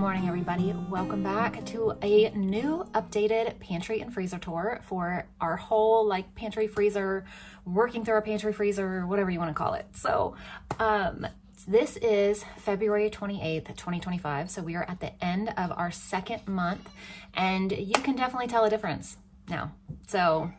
morning, everybody. Welcome back to a new updated pantry and freezer tour for our whole pantry freezer, working through our pantry freezer, whatever you want to call it. So this is February 28th, 2025. So we are at the end of our second month and you can definitely tell a difference now. So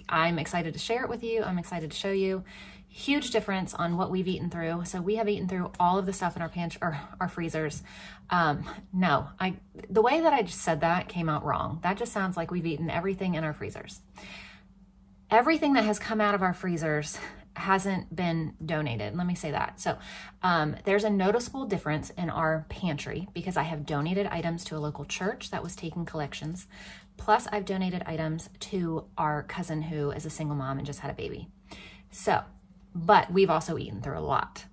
I'm excited to share it with you. I'm excited to show you. Huge difference on what we've eaten through. So we have eaten through all of the stuff in our pantry or our freezers. The way that I just said that came out wrong. That just sounds like we've eaten everything in our freezers. Everything that has come out of our freezers hasn't been donated. Let me say that. So there's a noticeable difference in our pantry because I have donated items to a local church that was taking collections. Plus I've donated items to our cousin who is a single mom and just had a baby. So, but we've also eaten through a lot.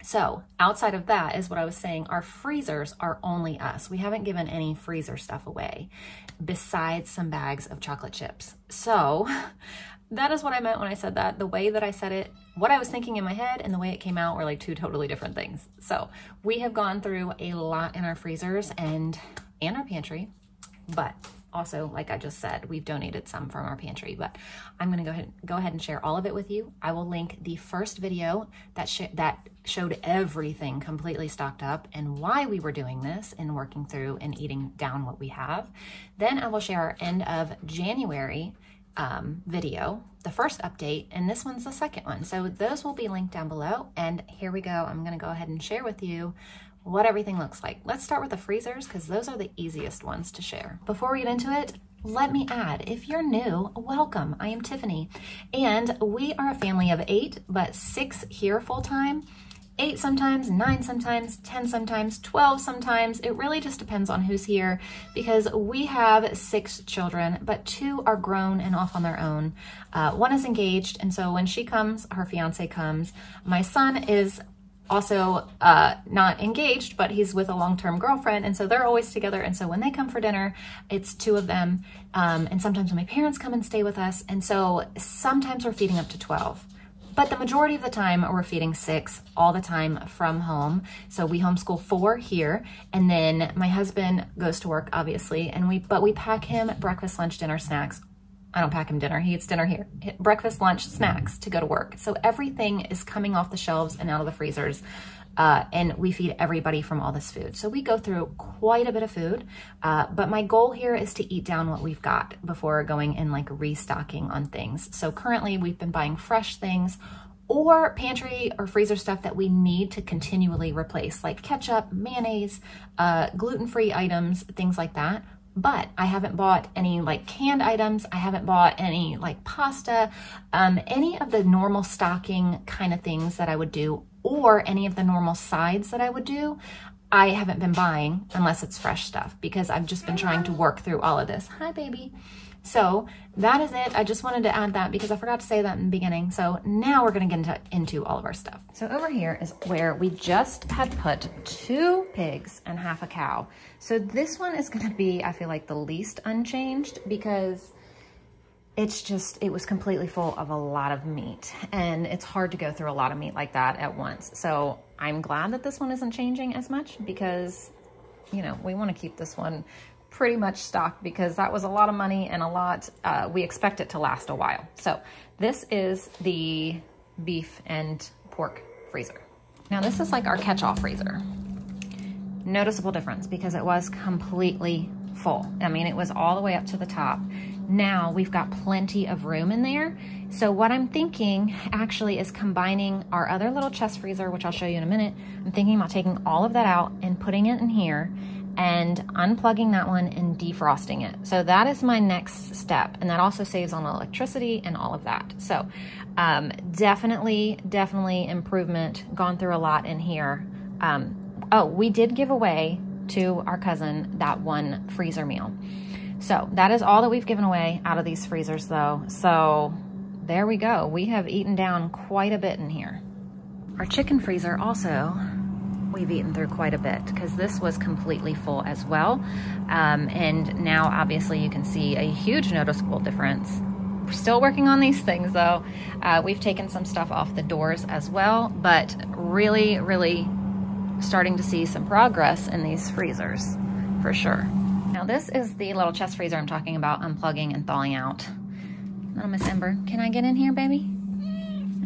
So outside of that is what I was saying, our freezers are only us. We haven't given any freezer stuff away besides some bags of chocolate chips. So that is what I meant when I said that. The way that I said it, what I was thinking in my head and the way it came out were like two totally different things. So we have gone through a lot in our freezers and our pantry, but also, like I just said, we've donated some from our pantry, but I'm gonna go ahead and share all of it with you. I will link the first video that showed everything completely stocked up and why we were doing this and working through and eating down what we have. Then I will share our end of January video, the first update, and this one's the second one. So those will be linked down below. And here we go. I'm gonna go ahead and share with you what everything looks like. Let's start with the freezers because those are the easiest ones to share. Before we get into it, let me add, if you're new, welcome. I am Tiffany and we are a family of 8, but 6 here full-time, 8 sometimes, 9 sometimes, 10 sometimes, 12 sometimes. It really just depends on who's here because we have 6 children, but 2 are grown and off on their own. One is engaged, and so when she comes, her fiance comes. My son is also not engaged, but he's with a long-term girlfriend, and so they're always together. And so when they come for dinner, it's 2 of them. And sometimes my parents come and stay with us, and so sometimes we're feeding up to 12. But the majority of the time, we're feeding 6 all the time from home. So we homeschool 4 here, and then my husband goes to work, obviously, and we pack him breakfast, lunch, dinner, snacks. I don't pack him dinner, he eats dinner here. Breakfast, lunch, snacks to go to work. So everything is coming off the shelves and out of the freezers. And we feed everybody from all this food. So we go through quite a bit of food, but my goal here is to eat down what we've got before going and restocking on things. So currently we've been buying fresh things or pantry or freezer stuff that we need to continually replace, like ketchup, mayonnaise, gluten-free items, things like that. But I haven't bought any canned items. I haven't bought any pasta, any of the normal stocking kind of things that I would do, or any of the normal sides that I would do. I haven't been buying unless it's fresh stuff because I've just been trying to work through all of this. Hi, baby. So that is it. I just wanted to add that because I forgot to say that in the beginning. So now we're going to get into all of our stuff. So over here is where we just had put 2 pigs and half a cow. So this one is going to be, I feel like, the least unchanged because it was completely full of a lot of meat and it's hard to go through a lot of meat like that at once. So I'm glad that this one isn't changing as much because, you know, we want to keep this one pretty much stocked because that was a lot of money and a lot, we expect it to last a while. So this is the beef and pork freezer. Now this is like our catch-all freezer. Noticeable difference because it was completely full. I mean, it was all the way up to the top. Now we've got plenty of room in there. So what I'm thinking actually is combining our other little chest freezer, which I'll show you in a minute. I'm thinking about taking all of that out and putting it in here and unplugging that one and defrosting it. So that is my next step. And that also saves on electricity and all of that. So definitely improvement, gone through a lot in here. Oh, we did give away to our cousin that one freezer meal. So that is all that we've given away out of these freezers though. So there we go. We have eaten down quite a bit in here. Our chicken freezer also, we've eaten through quite a bit because this was completely full as well. And now obviously you can see a huge noticeable difference. We're still working on these things though. We've taken some stuff off the doors as well, but really starting to see some progress in these freezers for sure. Now this is the little chest freezer I'm talking about unplugging and thawing out. Little Miss Ember, can I get in here, baby?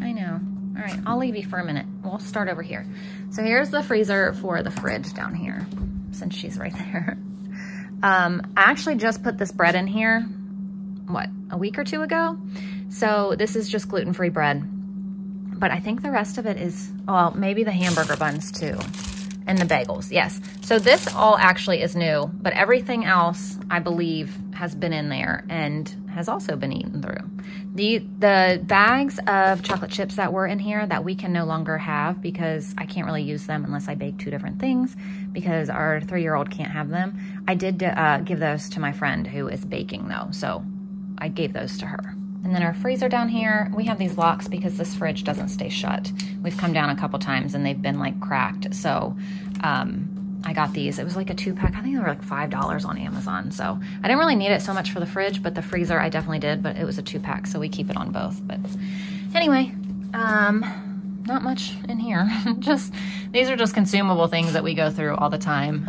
I know. All right, I'll leave you for a minute. We'll start over here. So here's the freezer for the fridge down here, since she's right there. I actually just put this bread in here, what, a week or two ago? So this is just gluten-free bread. But I think the rest of it is, well, maybe the hamburger buns too. And the bagels, yes. So this all actually is new, but everything else, I believe, has been in there and has also been eaten through. The bags of chocolate chips that were in here that we can no longer have because I can't really use them unless I bake 2 different things because our 3-year-old can't have them. I did give those to my friend who is baking though, so I gave those to her. And then our freezer down here, we have these locks because this fridge doesn't stay shut. We've come down a couple times and they've been like cracked. So I got these. It was like a 2-pack. I think they were like $5 on Amazon. So I didn't really need it so much for the fridge, but the freezer I definitely did, but it was a 2-pack. So we keep it on both. But anyway, not much in here. These are just consumable things that we go through all the time.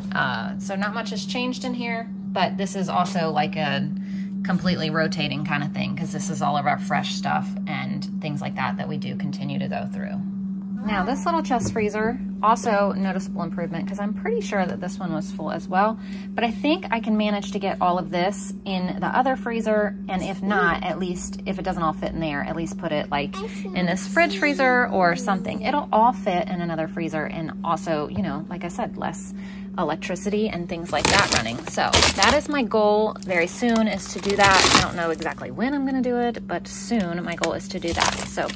So not much has changed in here, but this is also like a completely rotating kind of thing because this is all of our fresh stuff and things like that we do continue to go through. Now this little chest freezer, also noticeable improvement because I'm pretty sure that this one was full as well, but I think I can manage to get all of this in the other freezer, and if not, at least if it doesn't all fit in there, at least put it like in this fridge freezer or something. It'll all fit in another freezer, and also, you know, like I said, less electricity and things like that running. So that is my goal very soon, is to do that. I don't know exactly when I'm going to do it, but soon my goal is to do that. So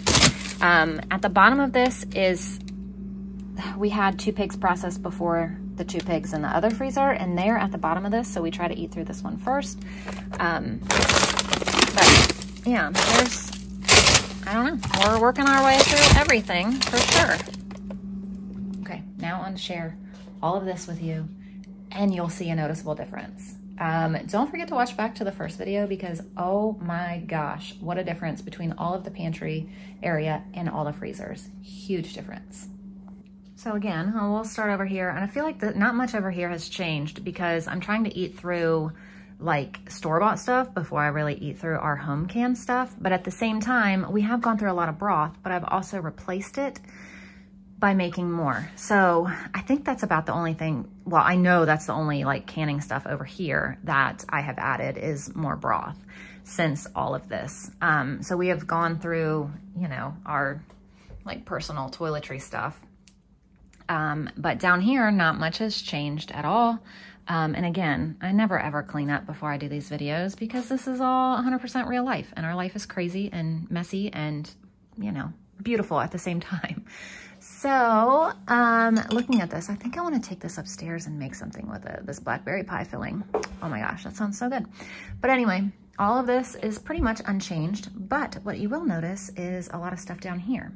at the bottom of this is, we had 2 pigs processed before the 2 pigs in the other freezer, and they're at the bottom of this, so we try to eat through this one first. But yeah, there's, I don't know, we're working our way through everything for sure. Okay, now on to share all of this with you, and you'll see a noticeable difference. Don't forget to watch back to the first video because, oh my gosh, what a difference between all of the pantry area and all the freezers. Huge difference. So again, we'll start over here, and I feel like not much over here has changed because I'm trying to eat through like store-bought stuff before I really eat through our home canned stuff. But at the same time, we have gone through a lot of broth, but I've also replaced it by making more. So I think that's about the only thing, well, I know that's the only like canning stuff over here that I have added is more broth since all of this. So we have gone through, you know, our like personal toiletry stuff. But down here, not much has changed at all. And again, I never ever clean up before I do these videos because this is all 100% real life, and our life is crazy and messy and, you know, beautiful at the same time. So, looking at this, I think I want to take this upstairs and make something with it, this blackberry pie filling. Oh my gosh, that sounds so good. But anyway, all of this is pretty much unchanged, but what you will notice is a lot of stuff down here.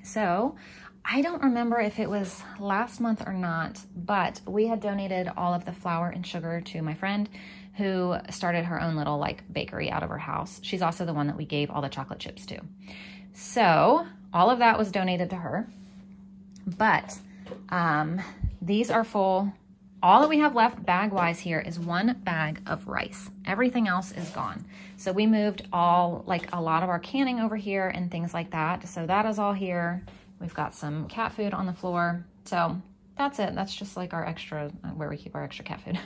So, I don't remember if it was last month or not, but we had donated all of the flour and sugar to my friend who started her own little like bakery out of her house. She's also the one that we gave all the chocolate chips to. So all of that was donated to her, but these are full. All that we have left bag-wise here is 1 bag of rice. Everything else is gone. So we moved all, like a lot of our canning over here and things like that. So that is all here. We've got some cat food on the floor. So that's it. That's just like our extra, where we keep our extra cat food.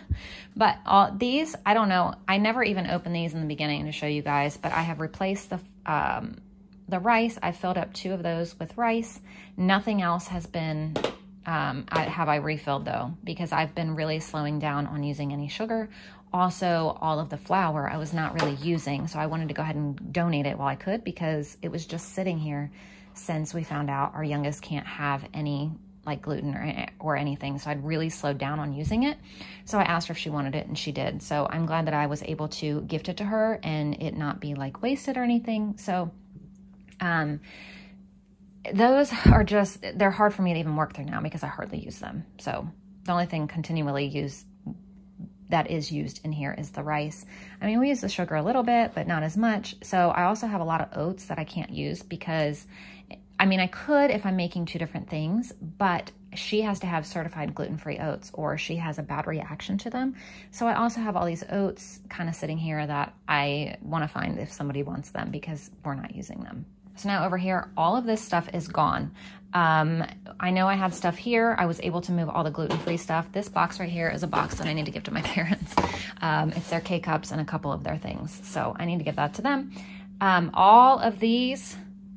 But these, I don't know. I never even opened these in the beginning to show you guys, but I have replaced the rice. I filled up 2 of those with rice. Nothing else has been, have I refilled though, because I've been really slowing down on using any sugar. Also, all of the flour I was not really using, so I wanted to go ahead and donate it while I could because it was just sitting here since we found out our youngest can't have any like gluten or anything. So I'd really slowed down on using it. So I asked her if she wanted it, and she did. So I'm glad that I was able to gift it to her and it not be like wasted or anything. So those are just, they're hard for me to even work through now because I hardly use them. So the only thing continually that is used in here is the rice. I mean, we use the sugar a little bit, but not as much. So I also have a lot of oats that I can't use because I mean, I could if I'm making 2 different things, but she has to have certified gluten-free oats or she has a bad reaction to them. So I also have all these oats kind of sitting here that I want to find if somebody wants them because we're not using them. So now over here, all of this stuff is gone. I know I had stuff here. I was able to move all the gluten-free stuff. This box right here is a box that I need to give to my parents. It's their K-cups and a couple of their things. So I need to give that to them. All of these,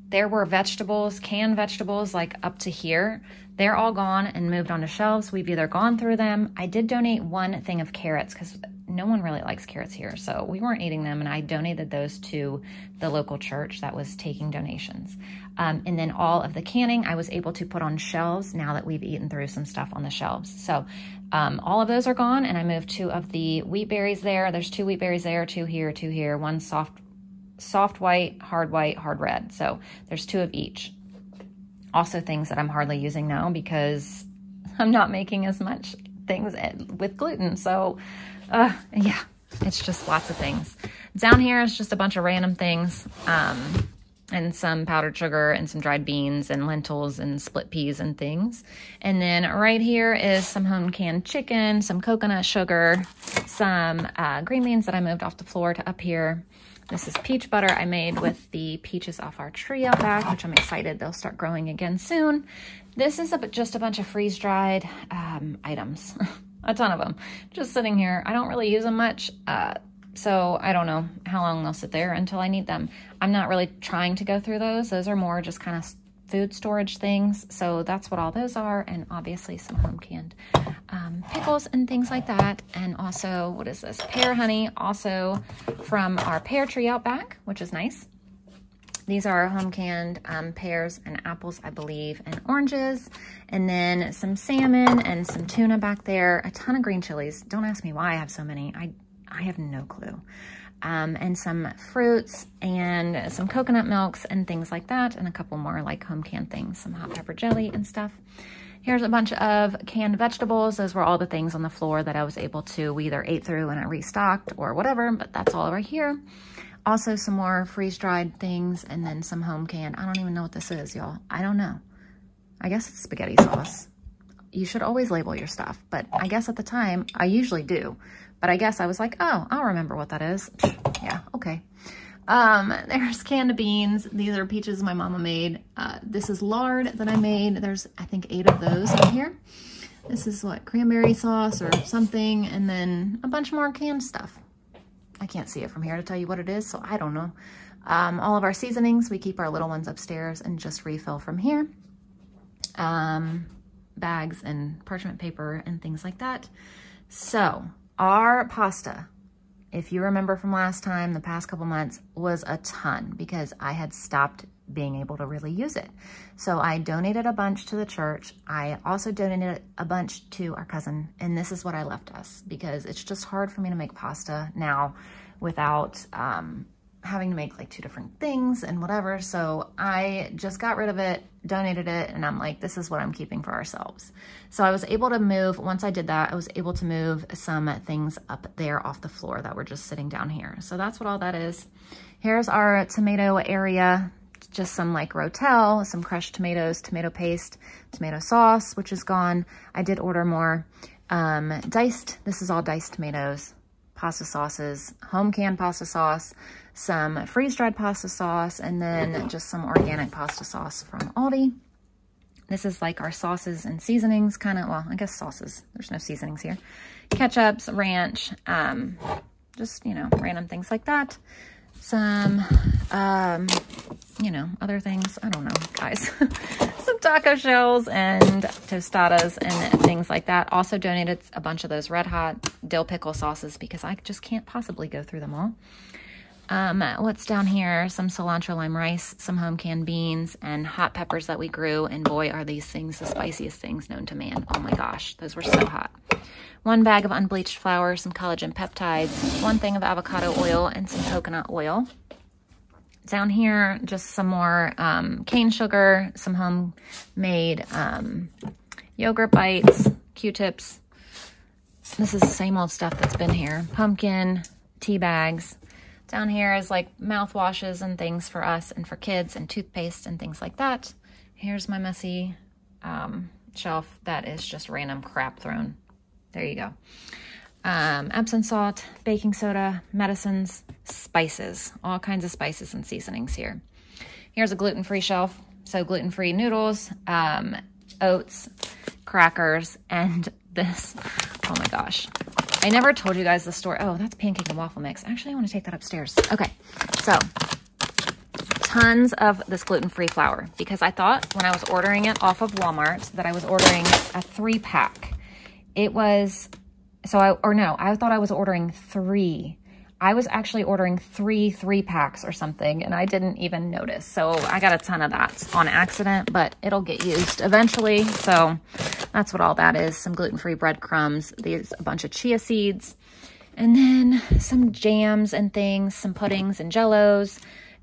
there were vegetables, canned vegetables, like up to here. They're all gone and moved onto shelves. We've either gone through them. I did donate 1 thing of carrots because no one really likes carrots here. So we weren't eating them, and I donated those to the local church that was taking donations. And then all of the canning I was able to put on shelves now that we've eaten through some stuff on the shelves. So all of those are gone, and I moved 2 of the wheat berries there. There's 2 wheat berries there, 2 here, 2 here, 1 soft white, hard red. So there's 2 of each. Also things that I'm hardly using now because I'm not making as much things with gluten. So yeah, it's just lots of things. Down here is just a bunch of random things and some powdered sugar and some dried beans and lentils and split peas and things. And then right here is some home canned chicken, some coconut sugar, some green beans that I moved off the floor to up here. This is peach butter I made with the peaches off our tree out back, which I'm excited they'll start growing again soon. This is just a bunch of freeze-dried items, a ton of them, just sitting here. I don't really use them much, so I don't know how long they'll sit there until I need them. I'm not really trying to go through those. Those are more just kind of food storage things. So that's what all those are. And obviously some home canned pickles and things like that. And also, what is this? Pear honey, also from our pear tree out back, which is nice. These are home canned pears and apples, I believe, and oranges. And then some salmon and some tuna back there. A ton of green chilies. Don't ask me why I have so many. I have no clue. And some fruits and some coconut milks and things like that, and a couple more like home canned things, some hot pepper jelly and stuff. Here's a bunch of canned vegetables. Those were all the things on the floor that I was able to, we either ate through and I restocked or whatever, but that's all over here. Also some more freeze-dried things and then some home canned. I don't even know what this is, y'all. I don't know. I guess it's spaghetti sauce. You should always label your stuff, but I guess at the time, I usually do. But I guess I was like, oh, I'll remember what that is. Yeah, okay. There's canned beans. These are peaches my mama made. This is lard that I made. There's, I think, 8 of those in here. This is what, cranberry sauce or something, and then a bunch more canned stuff. I can't see it from here to tell you what it is, so I don't know. All of our seasonings, we keep our little ones upstairs and just refill from here. Bags and parchment paper and things like that. So our pasta, if you remember from last time, the past couple months, was a ton because I had stopped being able to really use it. So I donated a bunch to the church. I also donated a bunch to our cousin, and this is what I left us because it's just hard for me to make pasta now without having to make like 2 different things and whatever. So I just got rid of it, donated it, and I'm like, this is what I'm keeping for ourselves. So I was able to move, once I did that, I was able to move some things up there off the floor that were just sitting down here. So that's what all that is. Here's our tomato area, just some like rotel, some crushed tomatoes, tomato paste, tomato sauce, which is gone. I did order more. Diced, this is all diced tomatoes, pasta sauces, home canned pasta sauce, some freeze-dried pasta sauce, and then just some organic pasta sauce from Aldi. This is like our sauces and seasonings, kind of, well, I guess sauces. There's no seasonings here. Ketchups, ranch, just, you know, random things like that. Some, you know, other things. I don't know, guys. Some taco shells and tostadas and things like that. Also donated a bunch of those red hot dill pickle sauces because I just can't possibly go through them all. What's down here? Some cilantro lime rice, some home canned beans, and hot peppers that we grew. And boy, are these things the spiciest things known to man. Oh my gosh, those were so hot. 1 bag of unbleached flour, some collagen peptides, 1 thing of avocado oil, and some coconut oil. Down here, just some more cane sugar, some homemade yogurt bites, Q-tips. This is the same old stuff that's been here. Pumpkin, tea bags. Down here is like mouthwashes and things for us and for kids and toothpaste and things like that. Here's my messy shelf that is just random crap thrown. There you go. Epsom salt, baking soda, medicines, spices, all kinds of spices and seasonings here. Here's a gluten-free shelf. So gluten-free noodles, oats, crackers, and this. Oh my gosh. I never told you guys the story. Oh, that's pancake and waffle mix. Actually, I want to take that upstairs. Okay, so tons of this gluten-free flour because I thought when I was ordering it off of Walmart that I was ordering a 3-pack. It was, I thought I was ordering 3. I was actually ordering 3 packs or something, and I didn't even notice. So I got a ton of that on accident, but it'll get used eventually. So that's what all that is. Some gluten-free breadcrumbs, a bunch of chia seeds, and then some jams and things, some puddings and jellos,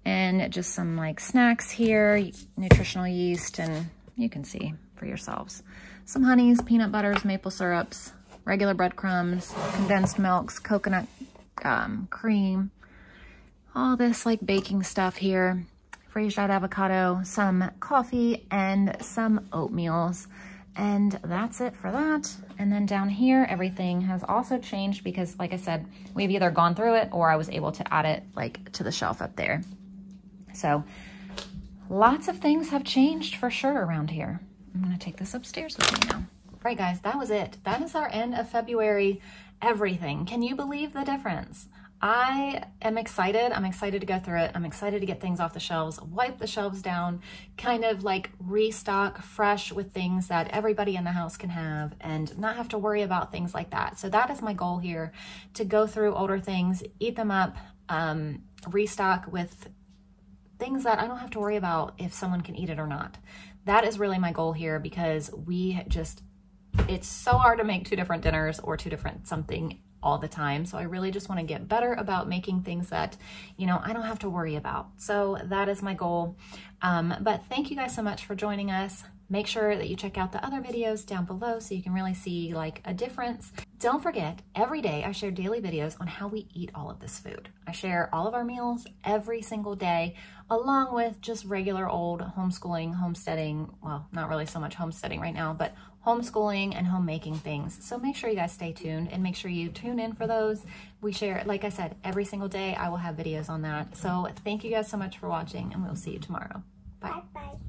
and just some like snacks here, nutritional yeast, and you can see for yourselves. Some honeys, peanut butters, maple syrups, regular breadcrumbs, condensed milks, coconut cream, all this like baking stuff here, freeze-dried avocado, some coffee, and some oatmeals. And that's it for that. And then down here, everything has also changed because, like I said, we've either gone through it or I was able to add it like to the shelf up there. So lots of things have changed for sure around here. I'm gonna take this upstairs with me now. Right, guys, that was it. That is our end of February everything. Can you believe the difference? I am excited. I'm excited to go through it. I'm excited to get things off the shelves, wipe the shelves down, kind of like restock fresh with things that everybody in the house can have and not have to worry about things like that. So that is my goal here, to go through older things, eat them up, restock with things that I don't have to worry about if someone can eat it or not. That is really my goal here because it's so hard to make 2 different dinners or 2 different something all the time. So I really just want to get better about making things that, you know, I don't have to worry about. So that is my goal. But thank you guys so much for joining us. Make sure that you check out the other videos down below so you can really see like a difference. Don't forget, every day I share daily videos on how we eat all of this food. I share all of our meals every single day, along with just regular old homeschooling, homesteading, well, not really so much homesteading right now, but homeschooling and homemaking things. So make sure you guys stay tuned and make sure you tune in for those. We share, like I said, every single day I will have videos on that. So thank you guys so much for watching and we'll see you tomorrow. Bye. Bye-bye.